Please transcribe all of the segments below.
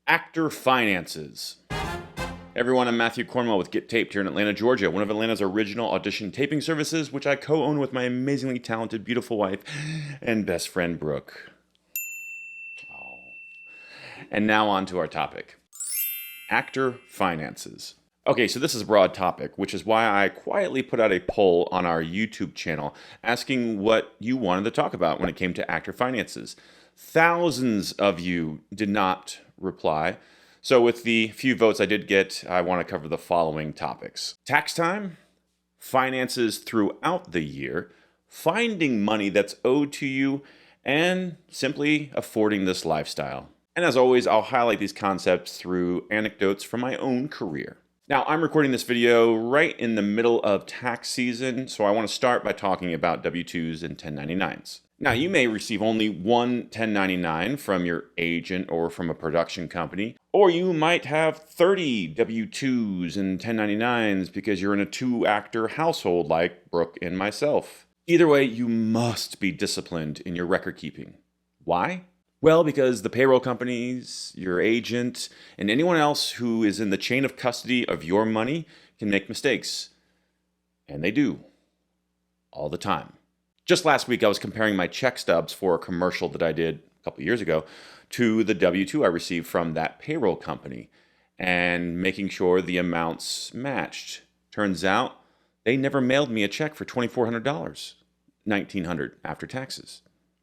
Actor finances. Everyone, I'm Matthew Cornwell with Get Taped here in Atlanta, Georgia, one of Atlanta's original audition taping services, which I co-own with my amazingly talented, beautiful wife and best friend, Brooke. And now on to our topic. Actor finances. Okay, so this is a broad topic, which is why I quietly put out a poll on our YouTube channel asking what you wanted to talk about when it came to actor finances. Thousands of you did not reply. So with the few votes I did get, I want to cover the following topics. Tax time, finances throughout the year, finding money that's owed to you, and simply affording this lifestyle. And as always, I'll highlight these concepts through anecdotes from my own career. Now, I'm recording this video right in the middle of tax season, so I want to start by talking about W-2s and 1099s. Now, you may receive only one 1099 from your agent or from a production company, or you might have 30 W-2s and 1099s because you're in a two-actor household like Brooke and myself. Either way, you must be disciplined in your record keeping. Why? Well, because the payroll companies, your agent, and anyone else who is in the chain of custody of your money can make mistakes. And they do. All the time. Just last week, I was comparing my check stubs for a commercial that I did a couple years ago to the W-2 I received from that payroll company and making sure the amounts matched. Turns out they never mailed me a check for $2,400, $1,900 after taxes.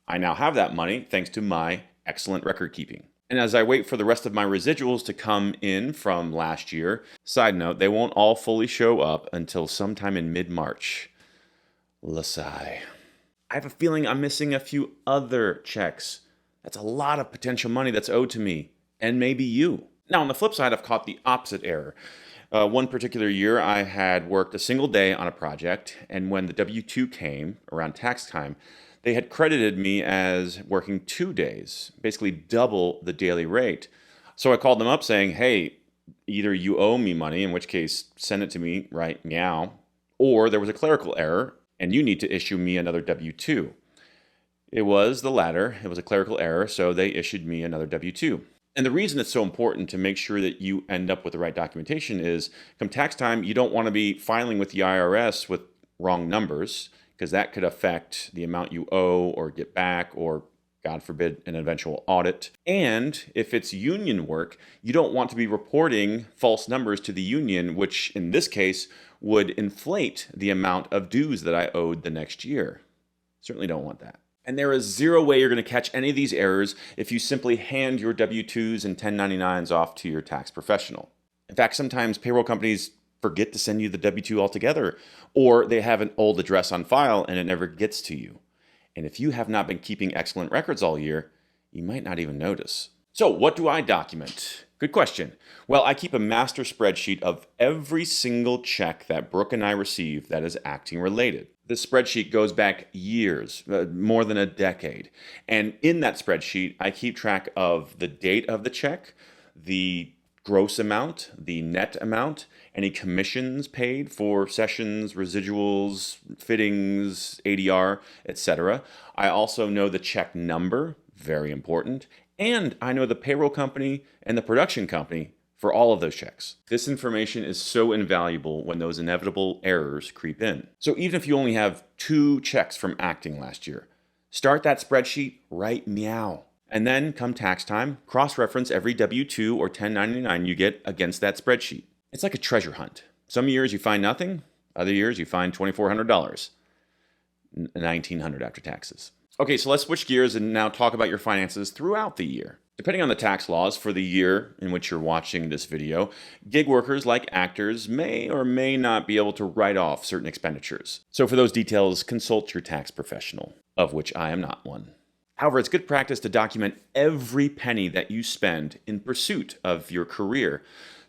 I now have that money thanks to my excellent record keeping. And as I wait for the rest of my residuals to come in from last year, side note, they won't all fully show up until sometime in mid-March. Lasai. I have a feeling I'm missing a few other checks. That's a lot of potential money that's owed to me, and maybe you. Now, on the flip side, I've caught the opposite error. One particular year, I had worked a single day on a project, and when the W-2 came around tax time, they had credited me as working 2 days, basically double the daily rate. So I called them up saying, hey, either you owe me money, in which case send it to me right meow, or there was a clerical error, and you need to issue me another W-2. It was the latter. It was a clerical error, so they issued me another W-2. And the reason it's so important to make sure that you end up with the right documentation is, come tax time, you don't want to be filing with the IRS with wrong numbers, because that could affect the amount you owe or get back, or God forbid, an eventual audit. And if it's union work, you don't want to be reporting false numbers to the union, which in this case would inflate the amount of dues that I owed the next year. Certainly don't want that. And there is zero way you're going to catch any of these errors if you simply hand your W-2s and 1099s off to your tax professional. In fact, sometimes payroll companies forget to send you the W-2 altogether, or they have an old address on file and it never gets to you. And if you have not been keeping excellent records all year, you might not even notice. So what do I document? Good question. Well, I keep a master spreadsheet of every single check that Brooke and I receive that is acting related. This spreadsheet goes back years, more than a decade. And in that spreadsheet, I keep track of the date of the check, the gross amount, the net amount, any commissions paid for sessions, residuals, fittings, ADR, etc. I also know the check number, very important, and I know the payroll company and the production company for all of those checks. This information is so invaluable when those inevitable errors creep in. So even if you only have 2 checks from acting last year, start that spreadsheet right meow. And then, come tax time, cross-reference every W-2 or 1099 you get against that spreadsheet. It's like a treasure hunt. Some years you find nothing, other years you find $2,400, $1,900 after taxes. Okay, so let's switch gears and now talk about your finances throughout the year. Depending on the tax laws for the year in which you're watching this video, gig workers like actors may or may not be able to write off certain expenditures. So for those details, consult your tax professional, of which I am not one. However, it's good practice to document every penny that you spend in pursuit of your career.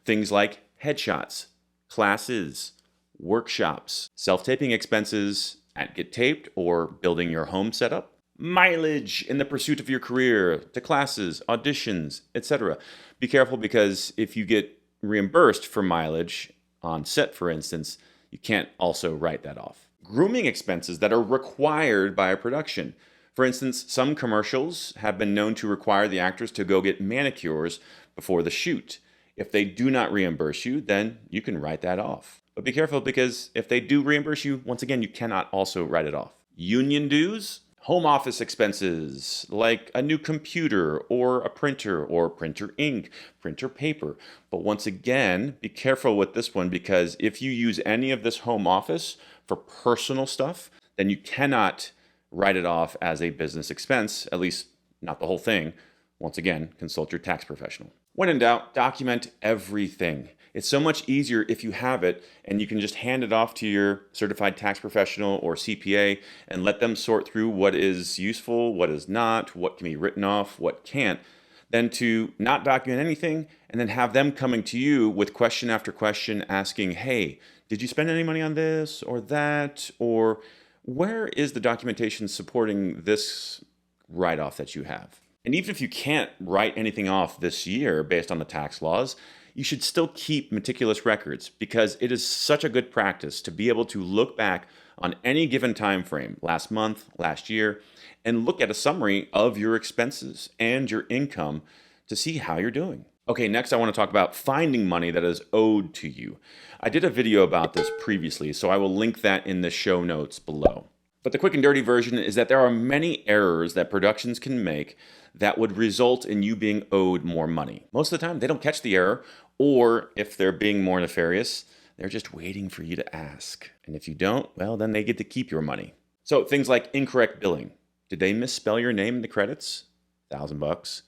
Things like headshots, classes, workshops, self-taping expenses at Get Taped or building your home setup, mileage in the pursuit of your career, to classes, auditions, etc. Be careful, because if you get reimbursed for mileage on set, for instance, you can't also write that off. Grooming expenses that are required by a production. For instance, some commercials have been known to require the actors to go get manicures before the shoot. If they do not reimburse you, then you can write that off. But be careful, because if they do reimburse you, once again, you cannot also write it off. Union dues, home office expenses like a new computer or a printer or printer ink, printer paper. But once again, be careful with this one, because if you use any of this home office for personal stuff, then you cannot write it off as a business expense, at least not the whole thing. Once again, consult your tax professional. When in doubt, document everything. It's so much easier if you have it and you can just hand it off to your certified tax professional or CPA and let them sort through what is useful, what is not, what can be written off, what can't, than to not document anything and then have them coming to you with question after question asking, hey, did you spend any money on this or that? Or where is the documentation supporting this write-off that you have? And even if you can't write anything off this year based on the tax laws, you should still keep meticulous records, because it is such a good practice to be able to look back on any given time frame, last month, last year, and look at a summary of your expenses and your income to see how you're doing. Okay, next I want to talk about finding money that is owed to you. I did a video about this previously, so I will link that in the show notes below. But the quick and dirty version is that there are many errors that productions can make that would result in you being owed more money. Most of the time, they don't catch the error, or if they're being more nefarious, they're just waiting for you to ask. And if you don't, well, then they get to keep your money. So things like incorrect billing. Did they misspell your name in the credits? $1,000.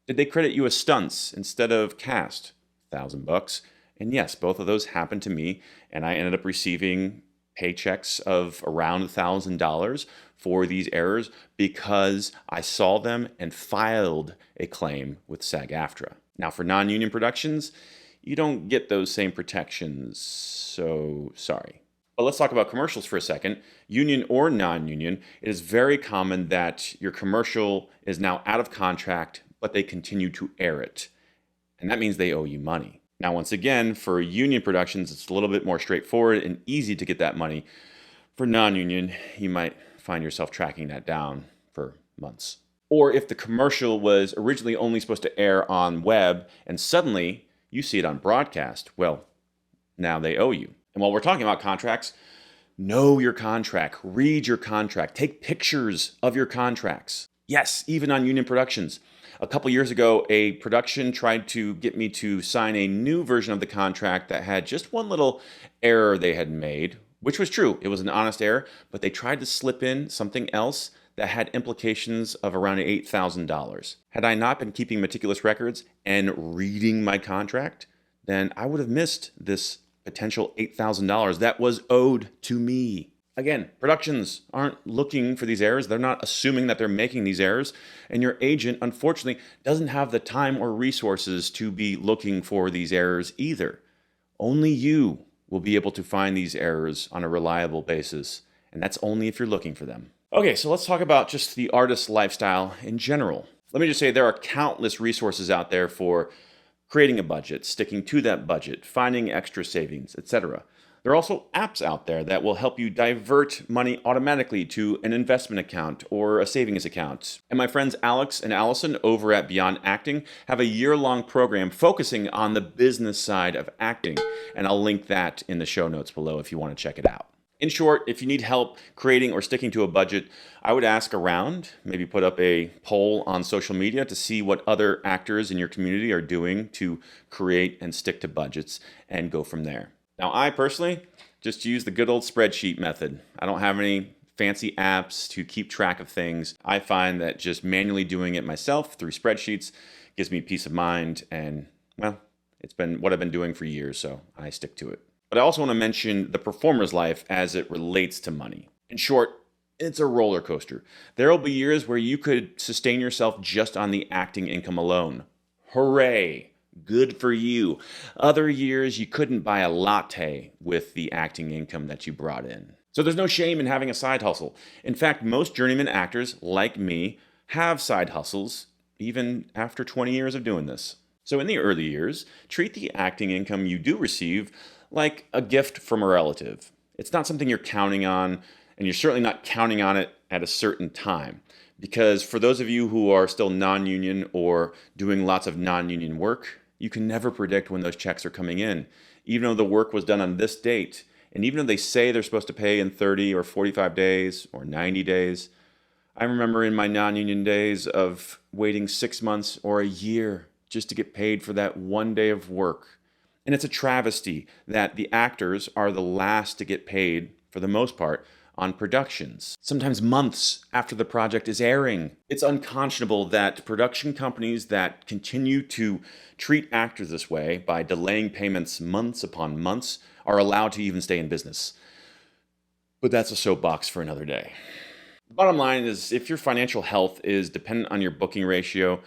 Did they credit you as stunts instead of cast? $1,000. And yes, both of those happened to me, and I ended up receiving paychecks of around $1,000 for these errors because I saw them and filed a claim with SAG-AFTRA. Now, for non-union productions, you don't get those same protections, so sorry. But let's talk about commercials for a second. Union or non-union, it is very common that your commercial is now out of contract, but they continue to air it. And that means they owe you money. Now, once again, for union productions, it's a little bit more straightforward and easy to get that money. For non-union, you might find yourself tracking that down for months. Or if the commercial was originally only supposed to air on web and suddenly you see it on broadcast, well, now they owe you. And while we're talking about contracts, know your contract, read your contract, take pictures of your contracts. Yes, even on union productions. A couple years ago, a production tried to get me to sign a new version of the contract that had just one little error they had made, which was true. It was an honest error, but they tried to slip in something else that had implications of around $8,000. Had I not been keeping meticulous records and reading my contract, then I would have missed this potential $8,000 that was owed to me. Again, productions aren't looking for these errors. They're not assuming that they're making these errors. And your agent, unfortunately, doesn't have the time or resources to be looking for these errors either. Only you will be able to find these errors on a reliable basis. And that's only if you're looking for them. Okay, so let's talk about just the artist lifestyle in general. Let me just say there are countless resources out there for creating a budget, sticking to that budget, finding extra savings, etc. There are also apps out there that will help you divert money automatically to an investment account or a savings account. And my friends Alex and Allison over at Beyond Acting have a year-long program focusing on the business side of acting. And I'll link that in the show notes below if you want to check it out. In short, if you need help creating or sticking to a budget, I would ask around, maybe put up a poll on social media to see what other actors in your community are doing to create and stick to budgets, and go from there. Now, I personally just use the good old spreadsheet method. I don't have any fancy apps to keep track of things. I find that just manually doing it myself through spreadsheets gives me peace of mind, and, well, it's been what I've been doing for years, so I stick to it. But I also want to mention the performer's life as it relates to money. In short, it's a roller coaster. There will be years where you could sustain yourself just on the acting income alone. Hooray! Good for you. Other years, you couldn't buy a latte with the acting income that you brought in. So there's no shame in having a side hustle. In fact, most journeyman actors, like me, have side hustles, even after 20 years of doing this. So in the early years, treat the acting income you do receive like a gift from a relative. It's not something you're counting on, and you're certainly not counting on it at a certain time. Because for those of you who are still non-union or doing lots of non-union work, you can never predict when those checks are coming in. Even though the work was done on this date, and even though they say they're supposed to pay in 30 or 45 days or 90 days, I remember in my non-union days of waiting 6 months or a year just to get paid for that one day of work. And it's a travesty that the actors are the last to get paid, for the most part, on productions, sometimes months after the project is airing. It's unconscionable that production companies that continue to treat actors this way by delaying payments months upon months are allowed to even stay in business. But that's a soapbox for another day. The bottom line is, if your financial health is dependent on your booking ratio,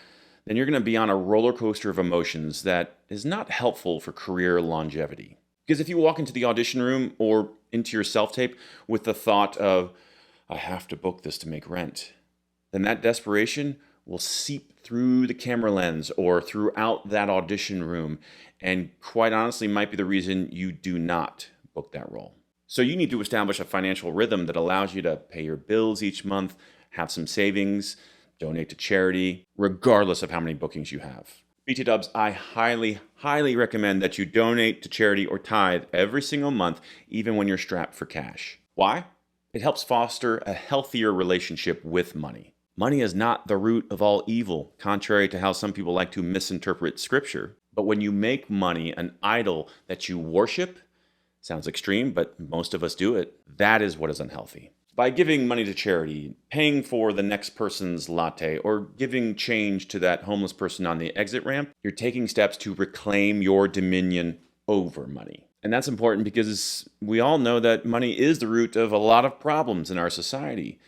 then you're going to be on a roller coaster of emotions that is not helpful for career longevity. Because if you walk into the audition room or into your self-tape with the thought of, I have to book this to make rent, then that desperation will seep through the camera lens or throughout that audition room, and quite honestly might be the reason you do not book that role. So you need to establish a financial rhythm that allows you to pay your bills each month, have some savings, donate to charity, regardless of how many bookings you have. BT Dubs, I highly recommend that you donate to charity or tithe every single month, even when you're strapped for cash. Why? It helps foster a healthier relationship with money. Money is not the root of all evil, contrary to how some people like to misinterpret scripture. But when you make money an idol that you worship, sounds extreme, but most of us do it, that is what is unhealthy. By giving money to charity, paying for the next person's latte, or giving change to that homeless person on the exit ramp, you're taking steps to reclaim your dominion over money. And that's important because we all know that money is the root of a lot of problems in our society.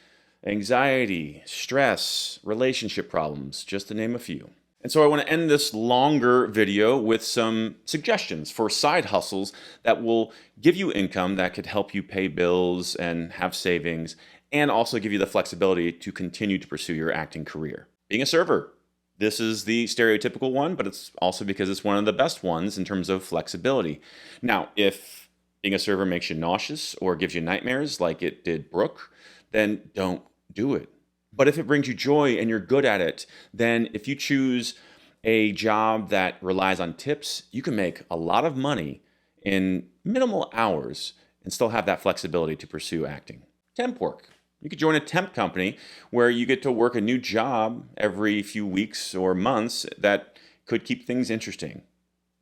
Anxiety, stress, relationship problems, just to name a few. And so I want to end this longer video with some suggestions for side hustles that will give you income that could help you pay bills and have savings, and also give you the flexibility to continue to pursue your acting career. Being a server. This is the stereotypical one, but it's also because it's one of the best ones in terms of flexibility. Now, if being a server makes you nauseous or gives you nightmares like it did Brooke, then don't do it. But if it brings you joy and you're good at it, then if you choose a job that relies on tips, you can make a lot of money in minimal hours and still have that flexibility to pursue acting. Temp work. You could join a temp company where you get to work a new job every few weeks or months that could keep things interesting.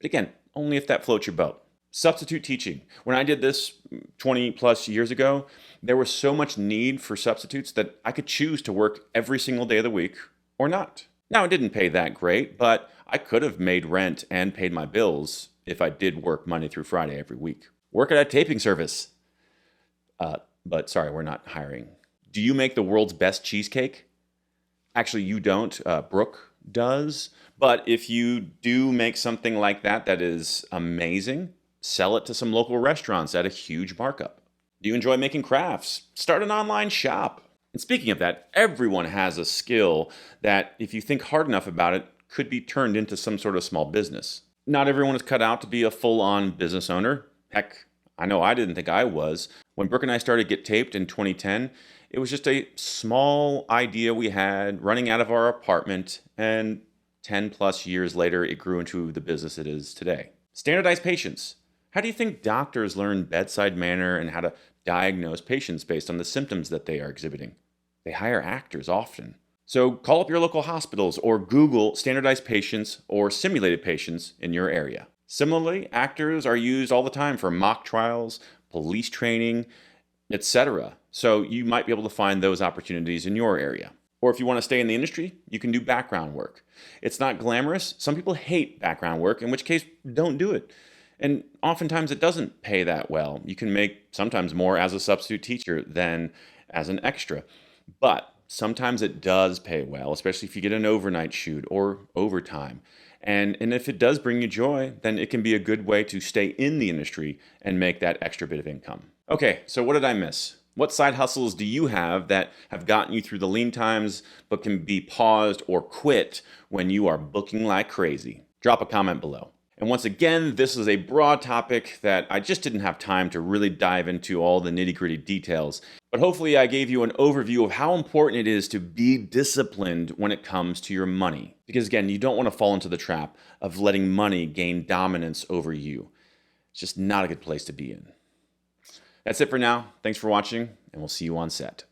But again, only if that floats your boat. Substitute teaching. When I did this 20 plus years ago, there was so much need for substitutes that I could choose to work every single day of the week or not. Now, it didn't pay that great, but I could have made rent and paid my bills if I did work Monday through Friday every week. Work at a taping service. But sorry, we're not hiring. Do you make the world's best cheesecake? Actually, you don't. Brooke does. But if you do make something like that that is amazing, sell it to some local restaurants at a huge markup. Do you enjoy making crafts? Start an online shop. And speaking of that, everyone has a skill that, if you think hard enough about it, could be turned into some sort of small business. Not everyone is cut out to be a full-on business owner. Heck, I know I didn't think I was. When Brooke and I started Get Taped in 2010, it was just a small idea we had running out of our apartment, and 10 plus years later, it grew into the business it is today. Standardized patients. How do you think doctors learn bedside manner and how to diagnose patients based on the symptoms that they are exhibiting? They hire actors often. So call up your local hospitals or Google standardized patients or simulated patients in your area. Similarly, actors are used all the time for mock trials, police training, etc. So you might be able to find those opportunities in your area. Or if you want to stay in the industry, you can do background work. It's not glamorous. Some people hate background work, in which case, don't do it. And oftentimes it doesn't pay that well. You can make sometimes more as a substitute teacher than as an extra. But sometimes it does pay well, especially if you get an overnight shoot or overtime. And if it does bring you joy, then it can be a good way to stay in the industry and make that extra bit of income. Okay, so what did I miss? What side hustles do you have that have gotten you through the lean times but can be paused or quit when you are booking like crazy? Drop a comment below. And once again, this is a broad topic that I just didn't have time to really dive into all the nitty-gritty details. But hopefully I gave you an overview of how important it is to be disciplined when it comes to your money. Because again, you don't want to fall into the trap of letting money gain dominance over you. It's just not a good place to be in. That's it for now. Thanks for watching, and we'll see you on set.